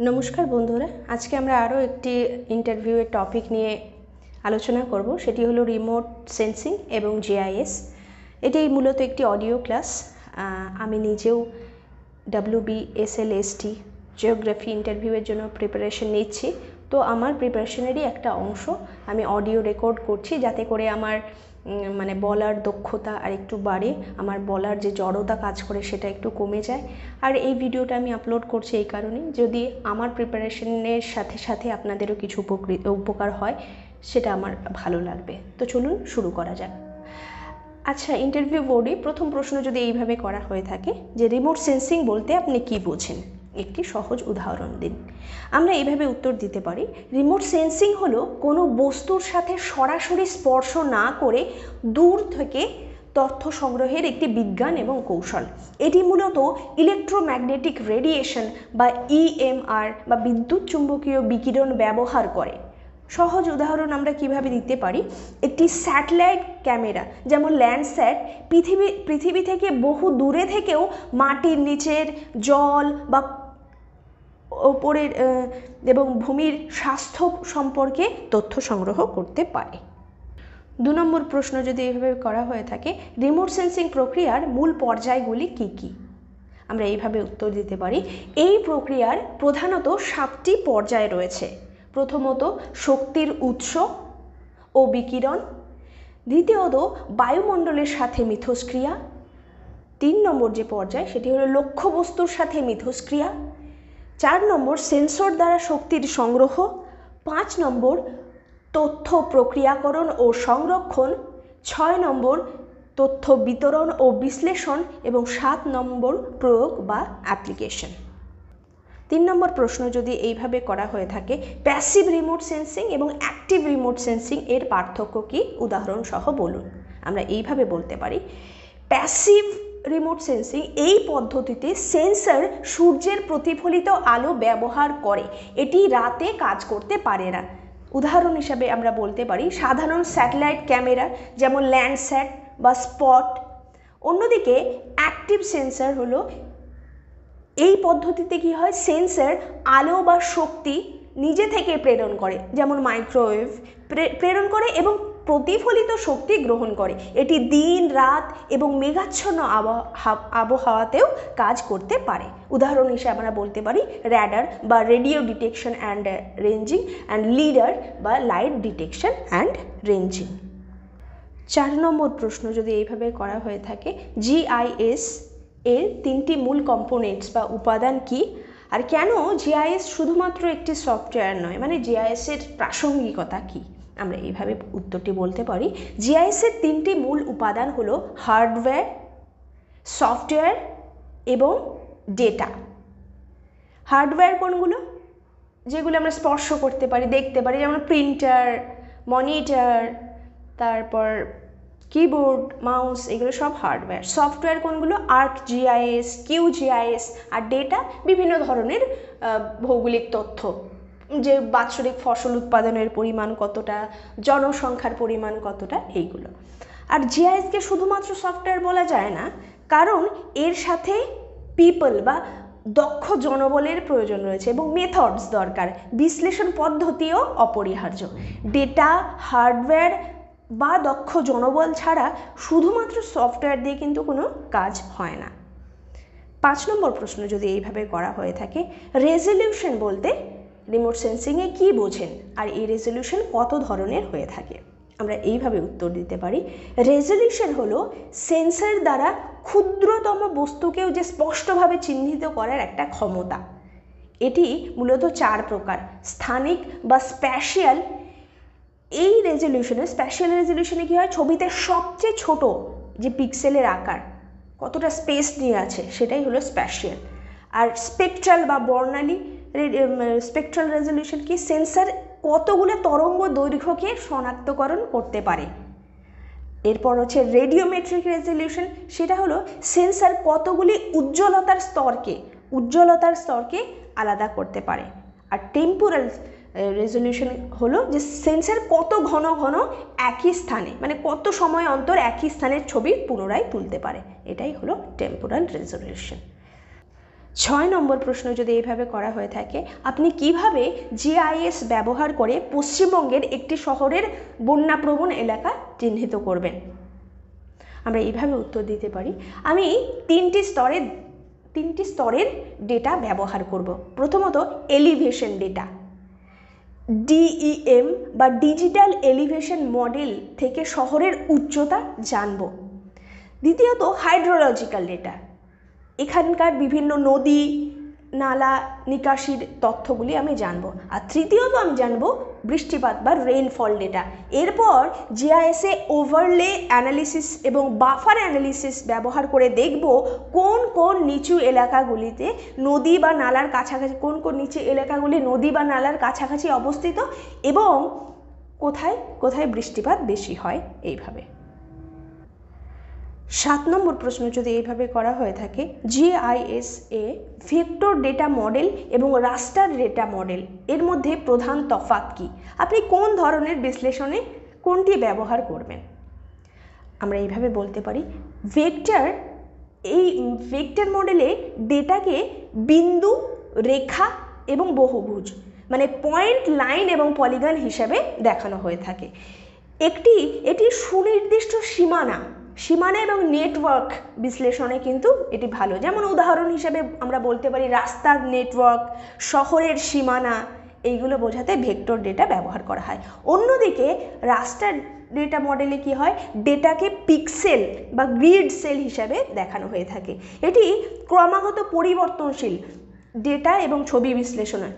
নমস্কার বন্ধুরা, আজকে আমরা আরও একটি ইন্টারভিউয়ের টপিক নিয়ে আলোচনা করব। সেটি হলো রিমোট সেন্সিং এবং জিআইএস। এটি মূলত একটি অডিও ক্লাস। আমি নিজেও WBSLST জিওগ্রাফি ইন্টারভিউয়ের জন্য প্রিপারেশন নিচ্ছি। তো আমার প্রিপারেশনেরই একটা অংশ আমি অডিও রেকর্ড করছি, যাতে করে আমার বলার দক্ষতা আর একটু বাড়ে, আমার বলার যে জড়তা কাজ করে সেটা একটু কমে যায়। আর এই ভিডিওটা আমি আপলোড করছি এই কারণে, যদি আমার প্রিপারেশনের সাথে সাথে আপনাদেরও কিছু উপকার হয় সেটা আমার ভালো লাগবে। তো চলুন শুরু করা যাক। আচ্ছা, ইন্টারভিউ বোর্ডে প্রথম প্রশ্ন যদি এইভাবে করা হয়ে থাকে যে রিমোট সেন্সিং বলতে আপনি কি বোঝেন, একটি সহজ উদাহরণ দিন। আমরা এইভাবে উত্তর দিতে পারি, রিমোট সেন্সিং হলো কোনো বস্তুর সাথে সরাসরি স্পর্শ না করে দূর থেকে তথ্য সংগ্রহের একটি বিজ্ঞান এবং কৌশল। এটি মূলত ইলেকট্রোম্যাগনেটিক রেডিয়েশন বা EMR বা বিদ্যুৎ চুম্বকীয় বিকিরণ ব্যবহার করে। সহজ উদাহরণ আমরা কিভাবে দিতে পারি, একটি স্যাটেলাইট ক্যামেরা যেমন ল্যান্ডস্যাট পৃথিবী থেকে বহু দূরে থেকেও মাটির নিচের জল বা ওপরের এবং ভূমির স্বাস্থ্য সম্পর্কে তথ্য সংগ্রহ করতে পারে। 2 নম্বর প্রশ্ন যদি এইভাবে করা হয়ে থাকে, রিমোট সেন্সিং প্রক্রিয়ার মূল পর্যায়গুলি কি কি? আমরা এইভাবে উত্তর দিতে পারি, এই প্রক্রিয়ার প্রধানত 7টি পর্যায় রয়েছে। প্রথমত শক্তির উৎস ও বিকিরণ, দ্বিতীয়ত বায়ুমণ্ডলের সাথে মিথস্ক্রিয়া, 3 নম্বর যে পর্যায় সেটি হলো লক্ষ্যবস্তুর সাথে মিথস্ক্রিয়া, 4 নম্বর সেন্সর দ্বারা শক্তির সংগ্রহ, 5 নম্বর তথ্য প্রক্রিয়াকরণ ও সংরক্ষণ, 6 নম্বর তথ্য বিতরণ ও বিশ্লেষণ এবং 7 নম্বর প্রয়োগ বা অ্যাপ্লিকেশন। 3 নম্বর প্রশ্ন যদি এইভাবে করা হয়ে থাকে, প্যাসিভ রিমোট সেন্সিং এবং অ্যাক্টিভ রিমোট সেন্সিং এর পার্থক্য কি, উদাহরণ সহ বলুন। আমরা এইভাবে বলতে পারি, প্যাসিভ রিমোট সেন্সিং এই পদ্ধতিতে সেন্সর সূর্যের প্রতিফলিত আলো ব্যবহার করে, এটি রাতে কাজ করতে পারে না। উদাহরণ হিসাবে আমরা বলতে পারি সাধারণ স্যাটেলাইট ক্যামেরা যেমন ল্যান্ডস্যাট বা স্পট। অন্যদিকে অ্যাক্টিভ সেন্সর হলো, এই পদ্ধতিতে কি হয়, সেন্সর আলো বা শক্তি নিজে থেকে প্রেরণ করে, যেমন মাইক্রোওয়েভ প্রেরণ করে এবং প্রতিফলিত শক্তি গ্রহণ করে। এটি দিন রাত এবং মেঘাচ্ছন্ন আবহাওয়াতেও কাজ করতে পারে। উদাহরণ হিসেবে আমরা বলতে পারি র্যাডার বা radio detection and ranging and leader বা লাইট ডিটেকশন অ্যান্ড রেঞ্জিং। 4 নম্বর প্রশ্ন যদি এইভাবে করা হয়ে থাকে, GIS এর 3টি মূল কম্পোনেন্টস বা উপাদান কি, আর কেন GIS শুধুমাত্র একটি সফটওয়্যার নয়, GIS এর প্রাসঙ্গিকতা কি? আমরা এইভাবে উত্তরটি বলতে পারি, GIS এর 3টি মূল উপাদান হলো হার্ডওয়্যার, সফটওয়্যার এবং ডেটা। হার্ডওয়্যার কোনগুলো? যেগুলো আমরা স্পর্শ করতে পারি, দেখতে পারি, যেমন প্রিন্টার, মনিটর, তারপর কিবোর্ড, মাউস, এগুলো সব হার্ডওয়্যার। সফটওয়্যার কোনগুলো? ArcGIS, QGIS। আর ডেটা বিভিন্ন ধরনের ভৌগোলিক তথ্য, যে বাৎসরিক ফসল উৎপাদনের পরিমাণ কতটা, জনসংখ্যার পরিমাণ কতটা, এইগুলো। আর জিআইএসকে শুধুমাত্র সফটওয়্যার বলা যায় না, কারণ এর সাথে পিপল বা দক্ষ জনবলের প্রয়োজন রয়েছে এবং মেথডস দরকার, বিশ্লেষণ পদ্ধতিও অপরিহার্য। ডেটা, হার্ডওয়্যার বা দক্ষ জনবল ছাড়া শুধুমাত্র সফটওয়্যার দিয়ে কিন্তু কোনো কাজ হয় না। 5 নম্বর প্রশ্ন যদি এইভাবে করা হয়ে থাকে, রেজলিউশন বলতে রিমোট সেন্সিংয়ে কি বোঝেন, আর এই রেজলিউশন কত ধরনের হয়ে থাকে? আমরা এইভাবে উত্তর দিতে পারি, রেজলিউশন হলো সেন্সর দ্বারা ক্ষুদ্রতম বস্তুকেও যে স্পষ্টভাবে চিহ্নিত করার একটা ক্ষমতা। এটি মূলত 4 প্রকার, স্থানিক বা স্প্যাশিয়াল। এই রেজলিউশনে, স্প্যাশিয়াল রেজলিউশনে কি হয়, ছবিতে সবচেয়ে ছোট যে পিক্সেলের আকার, কতটা স্পেস নিয়ে আছে, সেটাই হলো স্প্যাশিয়াল। আর স্পেকট্রাল বা বর্ণালী স্পেকট্রাল রেজলিউশন কি, সেন্সর কতগুলো তরঙ্গ দৈর্ঘ্যকে শনাক্তকরণ করতে পারে। এরপর হচ্ছে রেডিওমেট্রিক রেজলিউশন, সেটা হলো সেন্সর কতগুলি উজ্জ্বলতার স্তরকে আলাদা করতে পারে। আর টেম্পোরাল রেজলিউশন হলো যে সেন্সর কত ঘন ঘন একই স্থানে, কত সময় অন্তর একই স্থানের ছবি পুনরায় তুলতে পারে, এটাই হলো টেম্পোরাল রেজলিউশন। 6 নম্বর প্রশ্ন যদি এইভাবে করা হয়ে থাকে, আপনি কিভাবে জিআইএস ব্যবহার করে পশ্চিমবঙ্গের একটি শহরের বন্যাপ্রবণ এলাকা চিহ্নিত করবেন? আমরা এইভাবে উত্তর দিতে পারি, আমি তিনটি স্তরের ডেটা ব্যবহার করব। প্রথমত এলিভেশন ডেটা, ডিইএম বা ডিজিটাল এলিভেশন মডেল থেকে শহরের উচ্চতা জানব। দ্বিতীয়ত হাইড্রোলজিক্যাল ডেটা, এখানকার বিভিন্ন নদী নালা নিকাশির তথ্যগুলি আমি জানব। আর তৃতীয়ত আমি জানব বৃষ্টিপাত বা রেইনফল ডেটা। এরপর জিআইএসে ওভারলে অ্যানালিসিস এবং বাফার অ্যানালিসিস ব্যবহার করে দেখব কোন কোন নিচু এলাকাগুলিতে নদী বা নালার কাছাকাছি, কোন কোন নিচু এলাকাগুলি নদী বা নালার কাছাকাছি অবস্থিত এবং কোথায় কোথায় বৃষ্টিপাত বেশি হয়। এইভাবে 7 নম্বর প্রশ্ন যদি এইভাবে করা হয়ে থাকে, জিআইএস এ ভেক্টর ডেটা মডেল এবং রাস্টার ডেটা মডেল এর মধ্যে প্রধান তফাৎ কি? আপনি কোন ধরনের বিশ্লেষণে কোনটি ব্যবহার করবেন? আমরা এইভাবে বলতে পারি, ভেক্টর মডেলে ডেটাকে বিন্দু, রেখা এবং বহুভুজ মানে পয়েন্ট, লাইন এবং পলিগন হিসাবে দেখানো হয়ে থাকে। এটি সুনির্দিষ্ট সীমানা এবং নেটওয়ার্ক বিশ্লেষণে কিন্তু এটি ভালো। যেমন উদাহরণ হিসেবে আমরা বলতে পারি রাস্তার নেটওয়ার্ক, শহরের সীমানা, এইগুলো বোঝাতে ভেক্টর ডেটা ব্যবহার করা হয়। অন্যদিকে রাস্টার ডেটা মডেলে কি হয়, ডেটাকে পিক্সেল বা গ্রিড সেল হিসাবে দেখানো হয়ে থাকে। এটি ক্রমাগত পরিবর্তনশীল ডেটা এবং ছবি বিশ্লেষণে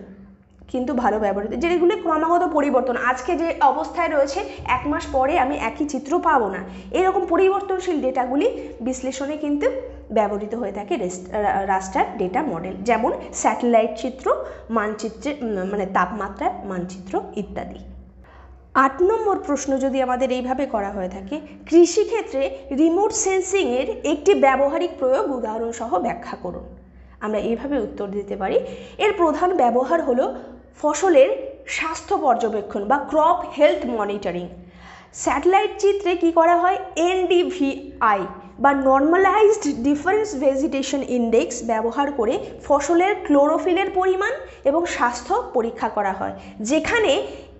কিন্তু ভালো ব্যবহৃত, যেগুলি ক্রমাগত পরিবর্তন, আজকে যে অবস্থায় রয়েছে 1 মাস পরে আমি একই চিত্র পাবো না, এরকম পরিবর্তনশীল ডেটাগুলি বিশ্লেষণে কিন্তু ব্যবহৃত হয়ে থাকে রাস্টার ডেটা মডেল, যেমন স্যাটেলাইট চিত্র, মানচিত্রে মানে তাপমাত্রার মানচিত্র ইত্যাদি। 8 নম্বর প্রশ্ন যদি আমাদের এইভাবে করা হয়ে থাকে, কৃষিক্ষেত্রে রিমোট সেন্সিংয়ের একটি ব্যবহারিক প্রয়োগ উদাহরণ সহ ব্যাখ্যা করুন। আমরা এইভাবে উত্তর দিতে পারি, এর প্রধান ব্যবহার হলো ফসলের স্বাস্থ্য পর্যবেক্ষণ বা ক্রপ হেলথ মনিটরিং। স্যাটেলাইট চিত্রে কি করা হয়, এনডিভিআই বা নর্মালাইজড ডিফারেন্স ভেজিটেশন ইন্ডেক্স ব্যবহার করে ফসলের ক্লোরোফিলের পরিমাণ এবং স্বাস্থ্য পরীক্ষা করা হয়। যেখানে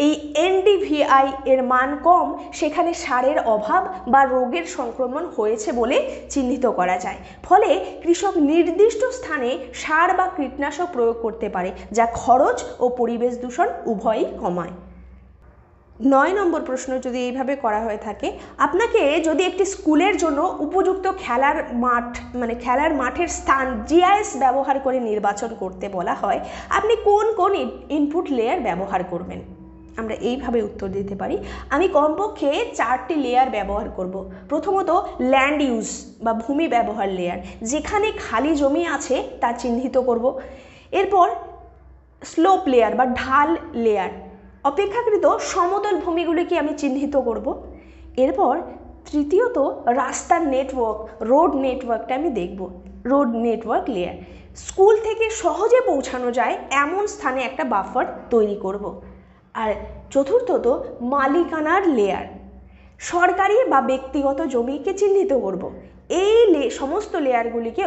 এই এনডিভিআই এর মান কম, সেখানে সারের অভাব বা রোগের সংক্রমণ হয়েছে বলে চিহ্নিত করা যায়। ফলে কৃষক নির্দিষ্ট স্থানে সার বা কীটনাশক প্রয়োগ করতে পারে, যা খরচ ও পরিবেশ দূষণ উভয়ই কমায়। 9 নম্বর প্রশ্ন যদি এইভাবে করা হয়ে থাকে, আপনাকে যদি একটি স্কুলের জন্য উপযুক্ত খেলার মাঠের স্থান জিআইএস ব্যবহার করে নির্বাচন করতে বলা হয়, আপনি কোন কোন ইনপুট লেয়ার ব্যবহার করবেন? আমরা এইভাবে উত্তর দিতে পারি, আমি কমপক্ষে 4টি লেয়ার ব্যবহার করব। প্রথমত ল্যান্ড ইউজ বা ভূমি ব্যবহার লেয়ার, যেখানে খালি জমি আছে তা চিহ্নিত করব। এরপর স্লোপ লেয়ার বা ঢাল লেয়ার, অপেক্ষাকৃত সমতল ভূমিগুলিকে আমি চিহ্নিত করব। এরপর তৃতীয়ত রাস্তার নেটওয়ার্ক, রোড নেটওয়ার্কটা আমি দেখব, রোড নেটওয়ার্ক লেয়ার, স্কুল থেকে সহজে পৌঁছানো যায় এমন স্থানে একটা বাফার তৈরি করব। আর চতুর্থত মালিকানার লেয়ার, সরকারি বা ব্যক্তিগত জমিকে চিহ্নিত করব। এই সমস্ত লেয়ারগুলিকে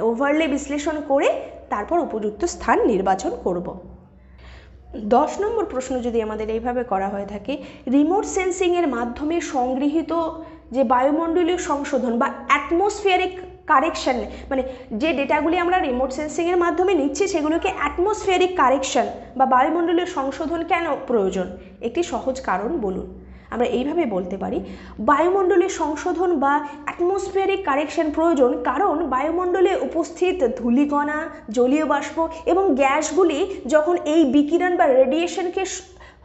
ওভারলে বিশ্লেষণ করে তারপর উপযুক্ত স্থান নির্বাচন করব। 10 নম্বর প্রশ্ন যদি আমাদের এইভাবে করা হয়ে থাকে, রিমোট সেন্সিংয়ের মাধ্যমে সংগৃহীত যে বায়ুমণ্ডলীয় সংশোধন বা অ্যাটমসফিয়ারিক কারেকশন, মানে যে ডেটাগুলি আমরা রিমোট সেন্সিংয়ের মাধ্যমে নিচ্ছি সেগুলোকে অ্যাটমসফিয়ারিক কারেকশন বা বায়ুমণ্ডলীয় সংশোধন কেন প্রয়োজন? একটি সহজ কারণ বলুন। আমরা এইভাবে বলতে পারি, বায়ুমণ্ডলীয় সংশোধন বা অ্যাটমসফিয়ারিক কারেকশন প্রয়োজন কারণ বায়ুমণ্ডলে উপস্থিত ধূলিকণা, জলীয় বাষ্প এবং গ্যাসগুলি যখন এই বিকিরণ বা রেডিয়েশনকে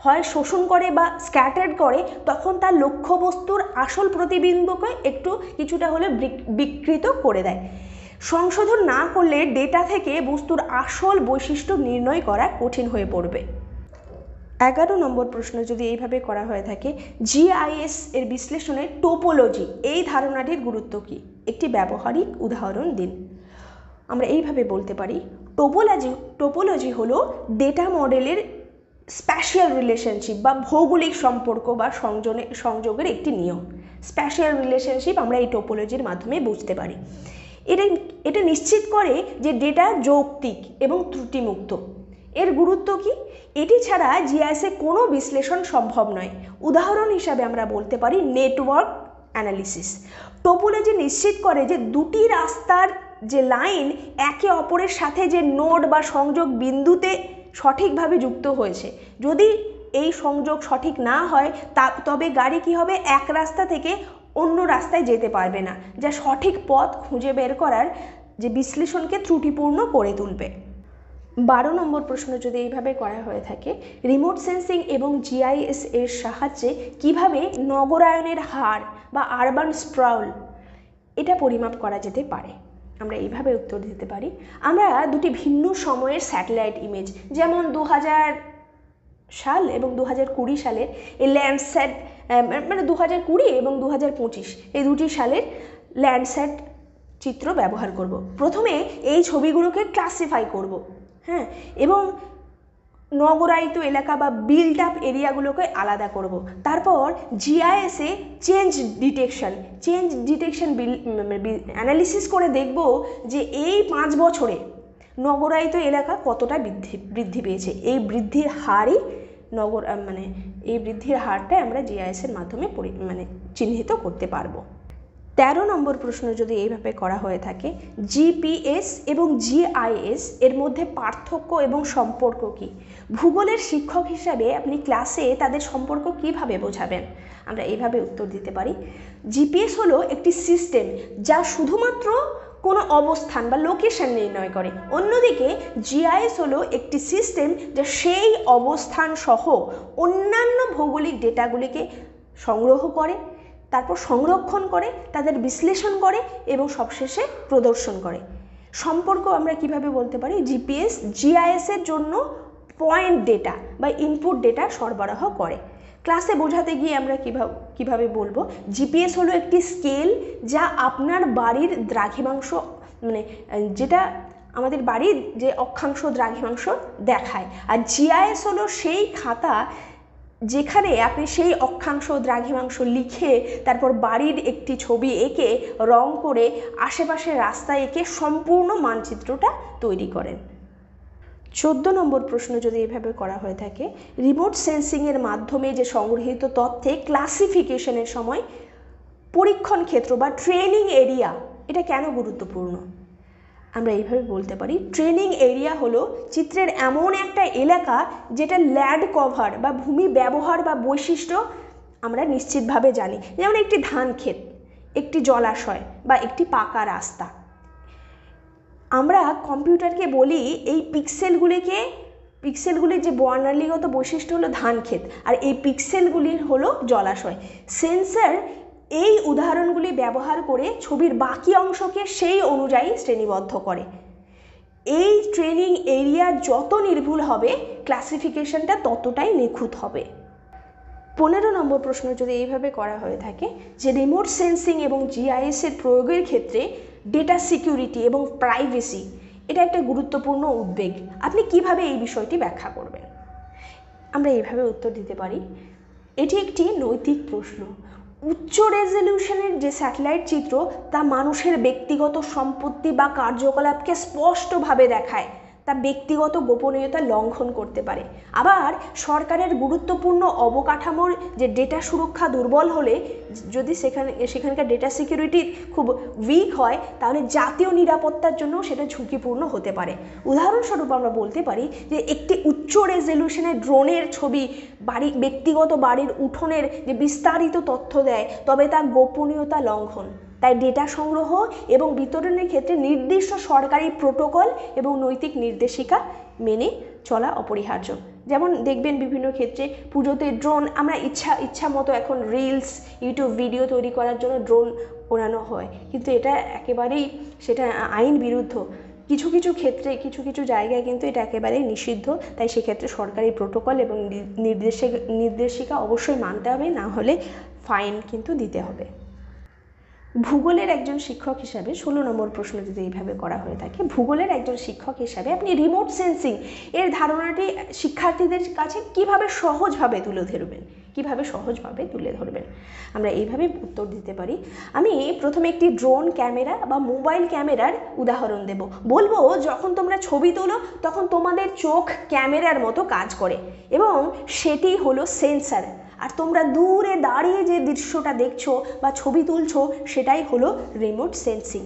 হয় শোষণ করে বা স্ক্যাটার্ড করে, তখন তার লক্ষ্যবস্তুর আসল প্রতিবিম্বকে কিছুটা হলে বিকৃত করে দেয়। সংশোধন না করলে ডেটা থেকে বস্তুর আসল বৈশিষ্ট্য নির্ণয় করা কঠিন হয়ে পড়বে। 11 নম্বর প্রশ্ন যদি এইভাবে করা হয়ে থাকে, জিআইএস এর বিশ্লেষণে টোপোলজি এই ধারণাটির গুরুত্ব কী? একটি ব্যবহারিক উদাহরণ দিন। আমরা এইভাবে বলতে পারি, টোপোলজি হলো ডেটা মডেলের স্প্যাশিয়াল রিলেশনশিপ বা ভৌগোলিক সম্পর্ক বা সংযোগের একটি নিয়ম। স্প্যাশিয়াল রিলেশনশিপ আমরা এই টোপোলজির মাধ্যমে বুঝতে পারি। এটা নিশ্চিত করে যে ডেটা যৌক্তিক এবং ত্রুটিমুক্ত। এর গুরুত্ব কি? এটি ছাড়া জিআইএসে কোনো বিশ্লেষণ সম্ভব নয়। উদাহরণ হিসাবে আমরা বলতে পারি নেটওয়ার্ক অ্যানালিসিস। টোপোলজি নিশ্চিত করে যে দুটি রাস্তার যে লাইন একে অপরের সাথে যে নোড বা সংযোগ বিন্দুতে সঠিকভাবে যুক্ত হয়েছে। যদি এই সংযোগ সঠিক না হয় তবে গাড়ি কি হবে, এক রাস্তা থেকে অন্য রাস্তায় যেতে পারবে না, যা সঠিক পথ খুঁজে বের করার যে বিশ্লেষণকে ত্রুটিপূর্ণ করে তুলবে। 12 নম্বর প্রশ্ন যদি এইভাবে করা হয়ে থাকে, রিমোট সেন্সিং এবং জিআইএস এর সাহায্যে কিভাবে নগরায়নের হার বা আরবান স্প্রাউল এটা পরিমাপ করা যেতে পারে? আমরা এইভাবে উত্তর দিতে পারি, আমরা দুটি ভিন্ন সময়ের স্যাটেলাইট ইমেজ, যেমন 2000 সাল এবং 2020 সালের এই ল্যান্ডস্যাট, মানে 2020 এবং 2025 এই দুটি সালের ল্যান্ডস্যাট চিত্র ব্যবহার করব। প্রথমে এই ছবিগুলোকে ক্লাসিফাই করব, হ্যাঁ, এবং নগরায়িত এলাকা বা বিল্ড আপ এরিয়াগুলোকে আলাদা করব। তারপর জিআইএসে চেঞ্জ ডিটেকশন অ্যানালিসিস করে দেখব যে এই 5 বছরে নগরায়িত এলাকা কতটা বৃদ্ধি পেয়েছে। এই বৃদ্ধির হারই এই বৃদ্ধির হারটা আমরা জিআইএসের মাধ্যমে চিহ্নিত করতে পারবো। 13 নম্বর প্রশ্ন যদি এইভাবে করা হয়ে থাকে, জিপিএস এবং জিআইএস এর মধ্যে পার্থক্য এবং সম্পর্ক কি? ভূগোলের শিক্ষক হিসাবে আপনি ক্লাসে তাদের সম্পর্ক কিভাবে বোঝাবেন? আমরা এইভাবে উত্তর দিতে পারি, জিপিএস হলো একটি সিস্টেম যা শুধুমাত্র কোনো অবস্থান বা লোকেশন নির্ণয় করে। অন্যদিকে জিআইএস হলো একটি সিস্টেম যা সেই অবস্থান সহ অন্যান্য ভৌগোলিক ডেটাগুলিকে সংগ্রহ করে, তারপর সংরক্ষণ করে, তাদের বিশ্লেষণ করে এবং সবশেষে প্রদর্শন করে। সম্পর্ক আমরা কিভাবে বলতে পারি, জিপিএস জিআইএসের জন্য পয়েন্ট ডেটা বা ইনপুট ডেটা সরবরাহ করে। ক্লাসে বোঝাতে গিয়ে আমরা কিভাবে বলবো, জিপিএস হলো একটি স্কেল যা আপনার বাড়ির দ্রাঘিমাংশ, যেটা আমাদের বাড়ির যে অক্ষাংশ দ্রাঘিমাংশ দেখায়, আর জিআইএস হলো সেই খাতা যেখানে আপনি সেই অক্ষাংশ দ্রাঘিমাংশ লিখে তারপর বাড়ির একটি ছবি এঁকে রং করে আশেপাশের রাস্তা এঁকে সম্পূর্ণ মানচিত্রটা তৈরি করেন। 14 নম্বর প্রশ্ন যদি এভাবে করা হয়ে থাকে, রিমোট সেন্সিংয়ের মাধ্যমে যে সংগৃহীত তথ্যে ক্লাসিফিকেশনের সময় পরীক্ষণ ক্ষেত্র বা ট্রেনিং এরিয়া এটা কেন গুরুত্বপূর্ণ? আমরা এইভাবে বলতে পারি, ট্রেনিং এরিয়া হলো চিত্রের এমন একটা এলাকা যেটা ল্যান্ড কভার বা ভূমি ব্যবহার বা বৈশিষ্ট্য আমরা নিশ্চিতভাবে জানি, যেমন একটি ধান ক্ষেত, একটি জলাশয় বা একটি পাকা রাস্তা। আমরা কম্পিউটারকে বলি এই পিক্সেলগুলির যে বর্ণালীগত বৈশিষ্ট্য হলো ধান ক্ষেত, আর এই পিক্সেলগুলির হলো জলাশয়। সেন্সর এই উদাহরণগুলি ব্যবহার করে ছবির বাকি অংশকে সেই অনুযায়ী শ্রেণীবদ্ধ করে। এই ট্রেনিং এরিয়া যত নির্ভুল হবে, ক্লাসিফিকেশনটা ততটাই নিখুঁত হবে। 15 নম্বর প্রশ্ন যদি এইভাবে করা হয়ে থাকে, যে রিমোট সেন্সিং এবং জিআইএসের প্রয়োগের ক্ষেত্রে ডেটা সিকিউরিটি এবং প্রাইভেসি এটা একটা গুরুত্বপূর্ণ উদ্বেগ, আপনি কিভাবে এই বিষয়টি ব্যাখ্যা করবেন? আমরা এইভাবে উত্তর দিতে পারি, এটি একটি নৈতিক প্রশ্ন। উচ্চ রেজলিউশনের যে স্যাটেলাইট চিত্র তা মানুষের ব্যক্তিগত সম্পত্তি বা কার্যকলাপকে স্পষ্টভাবে দেখায়, তা ব্যক্তিগত গোপনীয়তা লঙ্ঘন করতে পারে। আবার সরকারের গুরুত্বপূর্ণ অবকাঠামোর যে ডেটা সুরক্ষা দুর্বল হলে, যদি সেখানকার ডেটা সিকিউরিটি খুব উইক হয়, তাহলে জাতীয় নিরাপত্তার জন্য সেটা ঝুঁকিপূর্ণ হতে পারে। উদাহরণস্বরূপ আমরা বলতে পারি যে একটি উচ্চ রেজলিউশনের ড্রোনের ছবি ব্যক্তিগত বাড়ির উঠোনের যে বিস্তারিত তথ্য দেয়, তবে তা গোপনীয়তা লঙ্ঘন। তাই ডেটা সংগ্রহ এবং বিতরণের ক্ষেত্রে নির্দিষ্ট সরকারি প্রোটোকল এবং নৈতিক নির্দেশিকা মেনে চলা অপরিহার্য। যেমন দেখবেন বিভিন্ন ক্ষেত্রে পুজোতে ড্রোন, আমরা ইচ্ছা মতো এখন রিলস, ইউটিউব ভিডিও তৈরি করার জন্য ড্রোন ওড়ানো হয়, কিন্তু এটা একেবারেই সেটা আইন বিরুদ্ধ। কিছু ক্ষেত্রে কিছু জায়গায় কিন্তু এটা একেবারেই নিষিদ্ধ। তাই সেক্ষেত্রে সরকারি প্রোটোকল এবং নির্দেশিকা অবশ্যই মানতে হবে, না হলে ফাইন কিন্তু দিতে হবে। ভূগোলের একজন শিক্ষক হিসাবে 16 নম্বর প্রশ্ন যদি এইভাবে করা হয়ে থাকে, ভূগোলের একজন শিক্ষক হিসাবে আপনি রিমোট সেন্সিং এর ধারণাটি শিক্ষার্থীদের কাছে কিভাবে সহজভাবে তুলে ধরবেন? কিভাবে সহজভাবে তুলে ধরবেন। আমরা এইভাবে উত্তর দিতে পারি। আমি প্রথমে একটি ড্রোন ক্যামেরা বা মোবাইল ক্যামেরার উদাহরণ দেব। বলবো যখন তোমরা ছবি তোলো তখন তোমাদের চোখ ক্যামেরার মতো কাজ করে এবং সেটি হলো সেন্সার, আর তোমরা দূরে দাঁড়িয়ে যে দৃশ্যটা দেখছো বা ছবি তুলছো সেটাই হলো রিমোট সেন্সিং।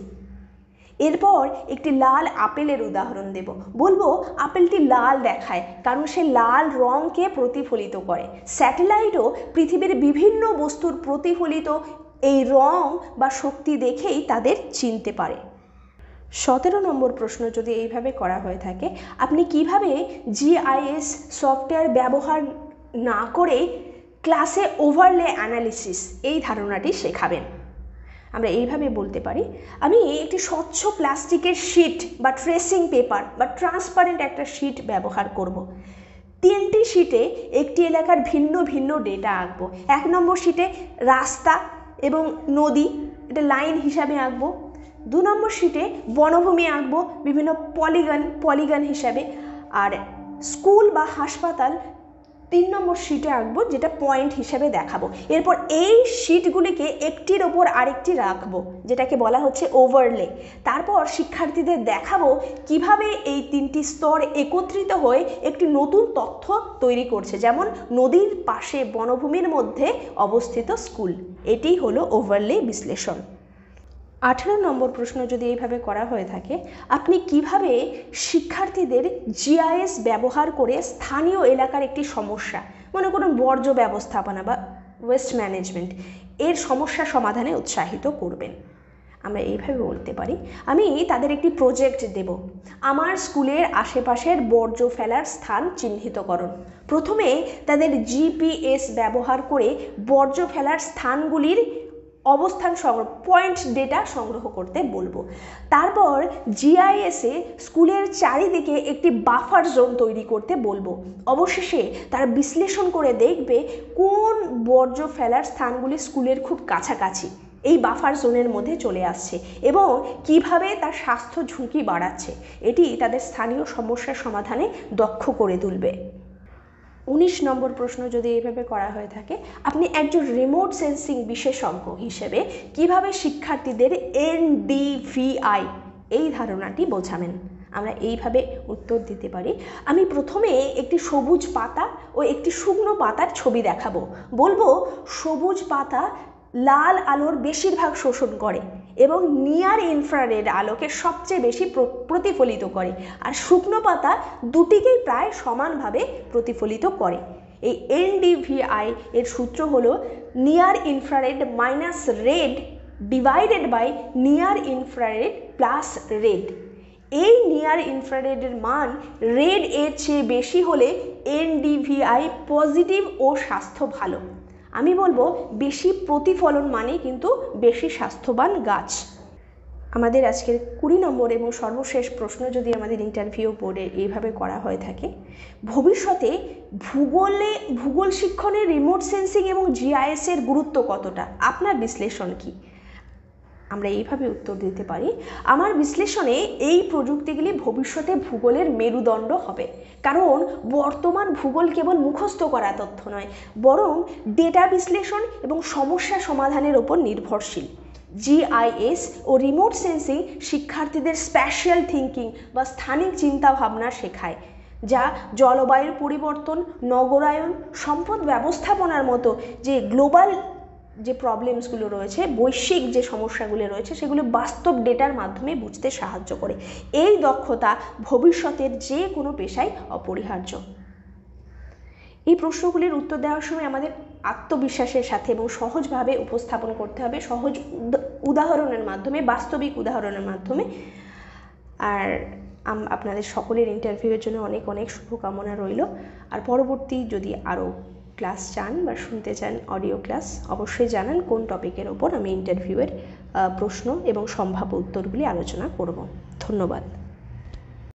এরপর একটি লাল আপেলের উদাহরণ দেব। বলবো আপেলটি লাল দেখায় কারণ সে লাল রঙকে প্রতিফলিত করে। স্যাটেলাইটও পৃথিবীর বিভিন্ন বস্তুর প্রতিফলিত এই রং বা শক্তি দেখেই তাদের চিনতে পারে। 17 নম্বর প্রশ্ন যদি এইভাবে করা হয়ে থাকে, আপনি কিভাবে GIS সফটওয়্যার ব্যবহার না করে ক্লাসে ওভারলে অ্যানালিসিস এই ধারণাটি শেখাবেন। আমরা এইভাবে বলতে পারি, আমি একটি স্বচ্ছ প্লাস্টিকের শিট বা ট্রেসিং পেপার বা ট্রান্সপারেন্ট একটা শিট ব্যবহার করব। 3টি শিটে একটি এলাকার ভিন্ন ভিন্ন ডেটা আঁকবো। 1 নম্বর শিটে রাস্তা এবং নদী, এটা লাইন হিসাবে আঁকবো। 2 নম্বর শিটে বনভূমি আঁকবো বিভিন্ন পলিগন হিসাবে। আর স্কুল বা হাসপাতাল 3 নম্বর শিটে আঁকবো, যেটা পয়েন্ট হিসেবে দেখাবো। এরপর এই শিটগুলিকে একটির ওপর আরেকটি রাখবো, যেটাকে বলা হচ্ছে ওভারলে। তারপর শিক্ষার্থীদের দেখাবো কিভাবে এই 3টি স্তর একত্রিত হয়ে একটি নতুন তথ্য তৈরি করছে, যেমন নদীর পাশে বনভূমির মধ্যে অবস্থিত স্কুল। এটি হলো ওভারলে বিশ্লেষণ। 18 নম্বর প্রশ্ন যদি এইভাবে করা হয়ে থাকে, আপনি কিভাবে শিক্ষার্থীদের GIS ব্যবহার করে স্থানীয় এলাকার একটি সমস্যা, মনে করুন বর্জ্য ব্যবস্থাপনা বা ওয়েস্ট ম্যানেজমেন্ট, এর সমস্যা সমাধানে উৎসাহিত করবেন। আমরা এইভাবে বলতে পারি, আমি তাদের একটি প্রজেক্ট দেব। আমার স্কুলের আশেপাশের বর্জ্য ফেলার স্থান চিহ্নিতকরণ। প্রথমে তাদের GPS ব্যবহার করে বর্জ্য ফেলার স্থানগুলির অবস্থান পয়েন্ট ডেটা সংগ্রহ করতে বলবো। তারপর GIS-এ স্কুলের চারিদিকে একটি বাফার জোন তৈরি করতে বলবো। অবশেষে তারা বিশ্লেষণ করে দেখবে কোন বর্জ্য ফেলার স্থানগুলি স্কুলের খুব কাছাকাছি এই বাফার জোনের মধ্যে চলে আসছে এবং কিভাবে তার স্বাস্থ্য ঝুঁকি বাড়াচ্ছে। এটি তাদের স্থানীয় সমস্যার সমাধানে দক্ষ করে তুলবে। 19 নম্বর প্রশ্ন যদি এইভাবে করা হয়ে থাকে, আপনি একজন রিমোট সেন্সিং বিশেষজ্ঞ হিসেবে কিভাবে শিক্ষার্থীদের NDVI এই ধারণাটি বোঝাবেন। আমরা এইভাবে উত্তর দিতে পারি, আমি প্রথমে একটি সবুজ পাতা ও একটি শুকনো পাতার ছবি দেখাবো। বলবো সবুজ পাতা লাল আলোর বেশিরভাগ শোষণ করে এবং নিয়ার ইনফ্রারেড আলোকে সবচেয়ে বেশি প্রতিফলিত করে, আর শুকনো পাতা দুটিকেই প্রায় সমানভাবে প্রতিফলিত করে। এই NDVI এর সূত্র হলো near infrared minus red divided by near infrared plus red. এই নিয়ার ইনফ্রারেডের মান রেড এর চেয়ে বেশি হলে NDVI পজিটিভ ও স্বাস্থ্য ভালো। আমি বলবো বেশি প্রতিফলন মানে কিন্তু বেশি স্বাস্থ্যবান গাছ। আমাদের আজকের 20 নম্বর এবং সর্বশেষ প্রশ্ন যদি আমাদের ইন্টারভিউ বোর্ডে এইভাবে করা হয়ে থাকে, ভবিষ্যতে ভূগোল শিক্ষণে রিমোট সেন্সিং এবং GIS এর গুরুত্ব কতটা, আপনার বিশ্লেষণ কি? আমরা এইভাবে উত্তর দিতে পারি, আমার বিশ্লেষণে এই প্রযুক্তিগুলি ভবিষ্যতে ভূগোলের মেরুদণ্ড হবে, কারণ বর্তমান ভূগোল কেবল মুখস্থ করা তথ্য নয়, বরং ডেটা বিশ্লেষণ এবং সমস্যা সমাধানের উপর নির্ভরশীল। GIS ও রিমোট সেন্সিং শিক্ষার্থীদের স্প্যাশিয়াল থিঙ্কিং বা স্থানিক চিন্তাভাবনা শেখায়, যা জলবায়ুর পরিবর্তন, নগরায়ন, সম্পদ ব্যবস্থাপনার মতো যে গ্লোবাল যে প্রবলেমসগুলো রয়েছে, বৈশ্বিক যে সমস্যাগুলো রয়েছে, সেগুলো বাস্তব ডেটার মাধ্যমে বুঝতে সাহায্য করে। এই দক্ষতা ভবিষ্যতের যে কোনো পেশায় অপরিহার্য। এই প্রশ্নগুলির উত্তর দেওয়ার সময় আমাদের আত্মবিশ্বাসের সাথে এবং সহজভাবে উপস্থাপন করতে হবে, সহজ উদাহরণের মাধ্যমে, বাস্তবিক উদাহরণের মাধ্যমে। আর আপনাদের সকলের ইন্টারভিউয়ের জন্য অনেক অনেক শুভকামনা রইল। আর পরবর্তী যদি আরও ক্লাস চান বা শুনতে চান অডিও ক্লাস, অবশ্যই জানান কোন টপিকের ওপর আমি ইন্টারভিউয়ের প্রশ্ন এবং সম্ভাব্য উত্তরগুলি আলোচনা করব। ধন্যবাদ।